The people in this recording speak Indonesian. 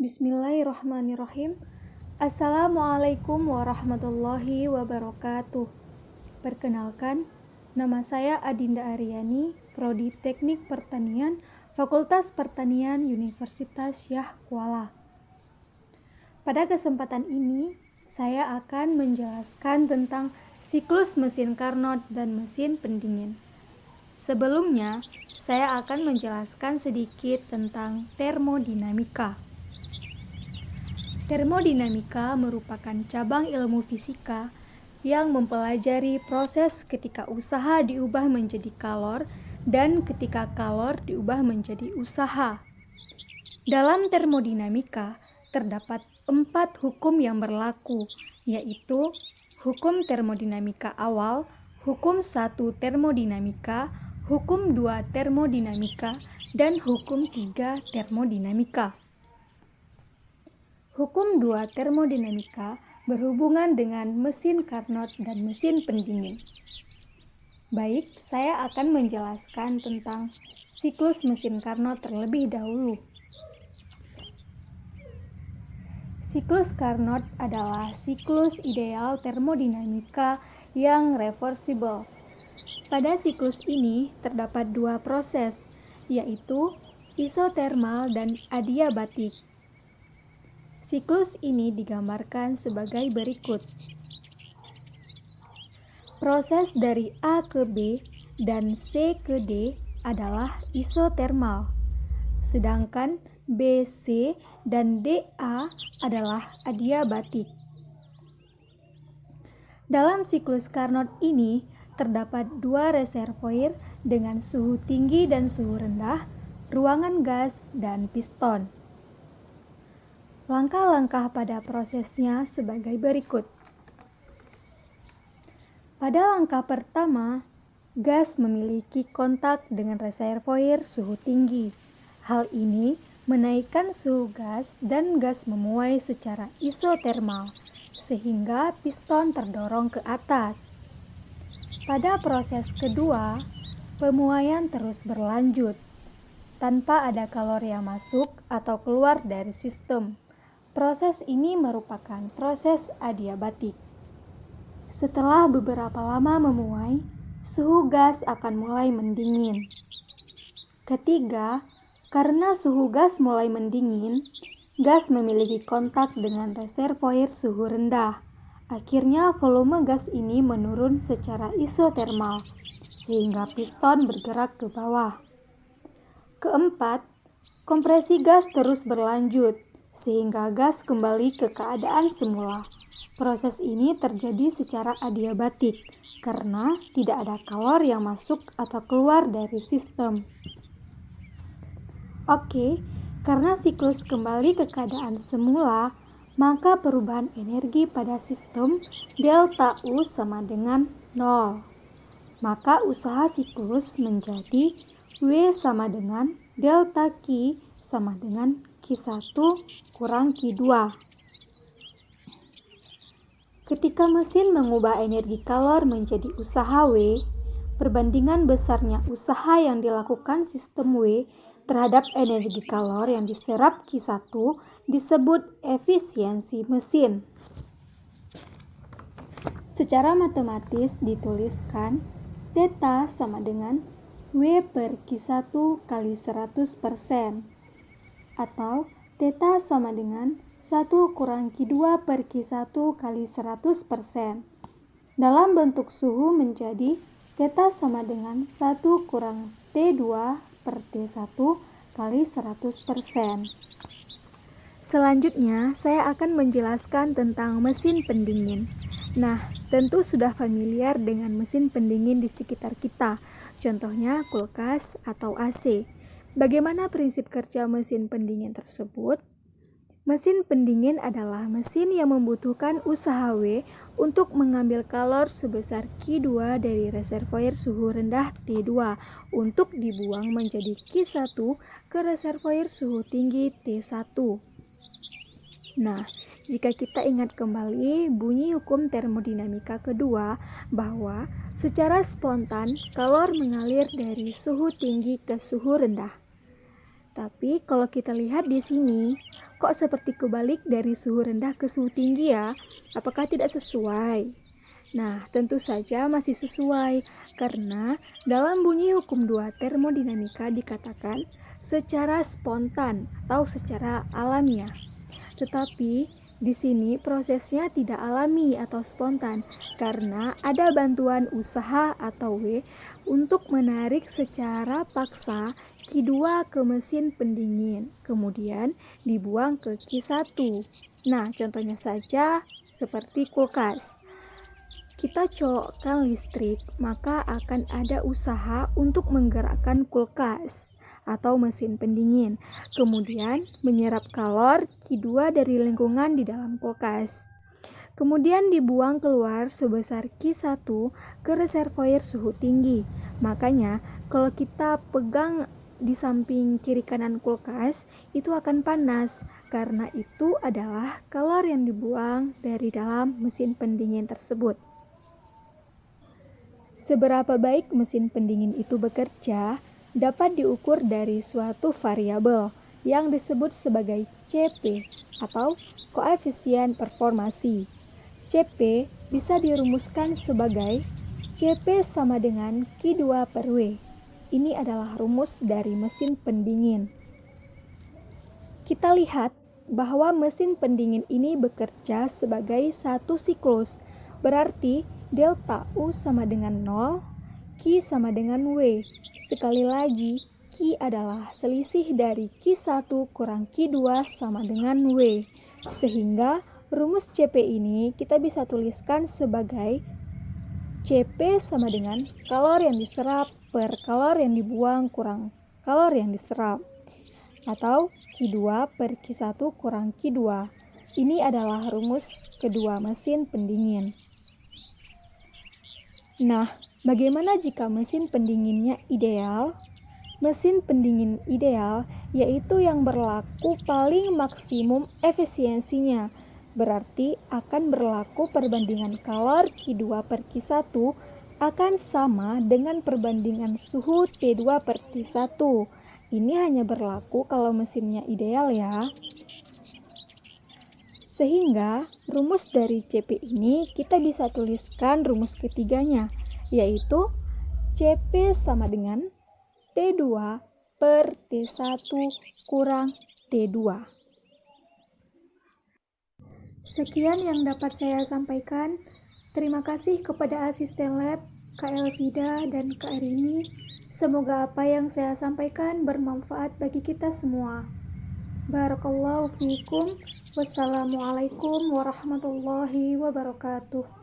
Bismillahirrahmanirrahim. Assalamualaikum warahmatullahi wabarakatuh. Perkenalkan, nama saya Adinda Aryani, Prodi Teknik Pertanian, Fakultas Pertanian Universitas Syah Kuala. Pada kesempatan ini, saya akan menjelaskan tentang siklus mesin Carnot dan mesin pendingin. Sebelumnya, saya akan menjelaskan sedikit tentang termodinamika. Termodinamika merupakan cabang ilmu fisika yang mempelajari proses ketika usaha diubah menjadi kalor dan ketika kalor diubah menjadi usaha. Dalam termodinamika terdapat 4 hukum yang berlaku, yaitu hukum termodinamika awal, hukum 1 termodinamika, hukum 2 termodinamika, dan hukum 3 termodinamika. Hukum 2 termodinamika berhubungan dengan mesin Carnot dan mesin pendingin. Baik, saya akan menjelaskan tentang siklus mesin Carnot terlebih dahulu. Siklus Carnot adalah siklus ideal termodinamika yang reversible. Pada siklus ini terdapat 2 proses, yaitu isotermal dan adiabatik. Siklus ini digambarkan sebagai berikut. Proses dari A ke B dan C ke D adalah isotermal, sedangkan B, C, dan DA adalah adiabatik. Dalam siklus Carnot ini terdapat 2 reservoir dengan suhu tinggi dan suhu rendah, ruangan gas, dan piston. Langkah-langkah pada prosesnya sebagai berikut. Pada langkah pertama, gas memiliki kontak dengan reservoir suhu tinggi. Hal ini menaikkan suhu gas dan gas memuai secara isotermal, sehingga piston terdorong ke atas. Pada proses kedua, pemuaian terus berlanjut, tanpa ada kalor yang masuk atau keluar dari sistem. Proses ini merupakan proses adiabatik. Setelah beberapa lama memuai, suhu gas akan mulai mendingin. Ketiga, karena suhu gas mulai mendingin, gas memiliki kontak dengan reservoir suhu rendah. Akhirnya volume gas ini menurun secara isotermal, sehingga piston bergerak ke bawah. Keempat, kompresi gas terus berlanjut, sehingga gas kembali ke keadaan semula. Proses ini terjadi secara adiabatik, karena tidak ada kalor yang masuk atau keluar dari sistem. Oke, karena siklus kembali ke keadaan semula, maka perubahan energi pada sistem delta U sama dengan 0. Maka usaha siklus menjadi W sama dengan delta Q sama dengan Q1 kurang Q2. Ketika mesin mengubah energi kalor menjadi usaha W, perbandingan besarnya usaha yang dilakukan sistem W terhadap energi kalor yang diserap Q1 disebut efisiensi mesin. Secara matematis dituliskan theta sama dengan W per Q1 kali 100%, atau theta sama dengan 1 kurang Q2 per Q1 kali 100%. Dalam bentuk suhu menjadi theta sama dengan 1 kurang T2 per T1 kali 100%. Selanjutnya, saya akan menjelaskan tentang mesin pendingin. Nah, tentu sudah familiar dengan mesin pendingin di sekitar kita, contohnya kulkas atau AC. Bagaimana prinsip kerja mesin pendingin tersebut? Mesin pendingin adalah mesin yang membutuhkan usaha W untuk mengambil kalor sebesar Q2 dari reservoir suhu rendah T2 untuk dibuang menjadi Q1 ke reservoir suhu tinggi T1. Nah, jika kita ingat kembali bunyi hukum termodinamika kedua bahwa secara spontan kalor mengalir dari suhu tinggi ke suhu rendah. Tapi kalau kita lihat di sini, kok seperti kebalik dari suhu rendah ke suhu tinggi ya? Apakah tidak sesuai? Nah, tentu saja masih sesuai karena dalam bunyi hukum 2 termodinamika dikatakan secara spontan atau secara alamiah. Tetapi di sini prosesnya tidak alami atau spontan karena ada bantuan usaha atau W untuk menarik secara paksa Q2 ke mesin pendingin, kemudian dibuang ke Q1. Nah, contohnya saja seperti kulkas. Kita colokkan listrik, maka akan ada usaha untuk menggerakkan kulkas atau mesin pendingin, kemudian menyerap kalor Q2 dari lingkungan di dalam kulkas. Kemudian dibuang keluar sebesar Q1 ke reservoir suhu tinggi. Makanya kalau kita pegang di samping kiri kanan kulkas, itu akan panas karena itu adalah kalor yang dibuang dari dalam mesin pendingin tersebut. Seberapa baik mesin pendingin itu bekerja dapat diukur dari suatu variabel yang disebut sebagai CP atau koefisien performasi. CP bisa dirumuskan sebagai CP sama dengan Q2 per W. Ini adalah rumus dari mesin pendingin. Kita lihat bahwa mesin pendingin ini bekerja sebagai satu siklus, berarti delta U sama dengan 0, Q sama dengan W. Sekali lagi, Q adalah selisih dari Q1 kurang Q2 sama dengan W. Sehingga rumus CP ini kita bisa tuliskan sebagai CP sama dengan kalor yang diserap per kalor yang dibuang kurang kalor yang diserap. Atau Q2 per Q1 kurang Q2. Ini adalah rumus kedua mesin pendingin. Nah, bagaimana jika mesin pendinginnya ideal? Mesin pendingin ideal yaitu yang berlaku paling maksimum efisiensinya. Berarti akan berlaku perbandingan kalor Q2 per Q1 akan sama dengan perbandingan suhu T2 per T1. Ini hanya berlaku kalau mesinnya ideal ya. Sehingga rumus dari CP ini kita bisa tuliskan rumus ketiganya, yaitu CP sama dengan T2 per T1 kurang T2. Sekian yang dapat saya sampaikan. Terima kasih kepada asisten lab Kak Elvida dan Kak Erini. Semoga apa yang saya sampaikan bermanfaat bagi kita semua. Barakallahu fiikum. Wassalamualaikum warahmatullahi wabarakatuh.